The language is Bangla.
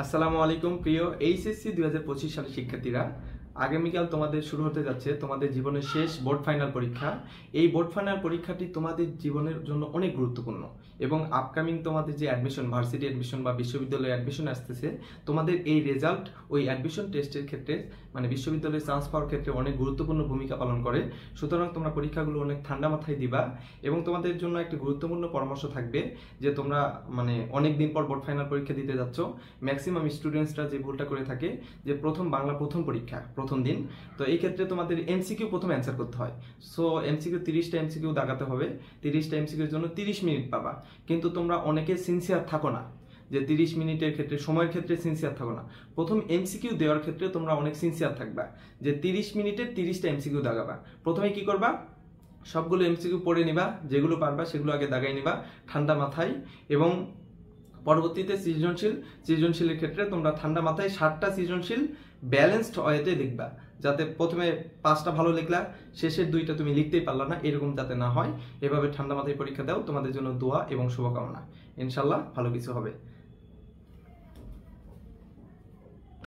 আসসালামু আলাইকুম প্রিয় এইচএসসি 2025 সালের শিক্ষার্থীরা, আগামীকাল তোমাদের শুরু হতে যাচ্ছে তোমাদের জীবনের শেষ বোর্ড ফাইনাল পরীক্ষা। এই বোর্ড ফাইনাল পরীক্ষাটি তোমাদের জীবনের জন্য অনেক গুরুত্বপূর্ণ এবং আপকামিং তোমাদের যে অ্যাডমিশন, ভার্সিটি অ্যাডমিশন বা বিশ্ববিদ্যালয়ে অ্যাডমিশন আসতেছে, তোমাদের এই রেজাল্ট ওই অ্যাডমিশন টেস্টের ক্ষেত্রে মানে বিশ্ববিদ্যালয়ে চান্স পাওয়ার ক্ষেত্রে অনেক গুরুত্বপূর্ণ ভূমিকা পালন করে। সুতরাং তোমরা পরীক্ষাগুলো অনেক ঠান্ডা মাথায় দিবা এবং তোমাদের জন্য একটি গুরুত্বপূর্ণ পরামর্শ থাকবে যে তোমরা অনেক দিন পর বোর্ড ফাইনাল পরীক্ষা দিতে যাচ্ছ। ম্যাক্সিমাম স্টুডেন্টসরা যে ভুলটা করে থাকে যে বাংলা প্রথম পরীক্ষা প্রথম দিন, তো এই ক্ষেত্রে তোমাদের এমসিকিউ প্রথম অ্যান্সার করতে হয়। সো এমসিকিউ 30টা এমসিকিউ দাগাতে হবে, 30টা এমসিকিউর জন্য 30 মিনিট পাবা। কিন্তু তোমরা অনেকে সিনসিয়ার থাকো না, যে 30 মিনিটের ক্ষেত্রে সময়ের ক্ষেত্রে সিনসিয়ার থাকো না। প্রথম এমসিকিউ দেওয়ার ক্ষেত্রে তোমরা অনেক সিনসিয়ার থাকবা, যে 30 মিনিটের 30টা এমসিকিউ দাগাবা। প্রথমে কি করবা, সবগুলো এমসিকিউ পড়ে নিবা, যেগুলো পারবা সেগুলো আগে দাগাই নিবা ঠান্ডা মাথায়, এবং পরবর্তীতে সৃজনশীলের ক্ষেত্রে তোমরা ঠান্ডা মাথায় 7টা সৃজনশীল ব্যালেন্সড ওয়েতে লিখবা, যাতে প্রথমে 5টা ভালো লিখলা, শেষের 2টা তুমি লিখতেই পারলা না, এরকম যাতে না হয়। এভাবে ঠান্ডা মাথায় পরীক্ষা দাও। তোমাদের জন্য দোয়া এবং শুভকামনা। ইনশাল্লাহ ভালো কিছু হবে।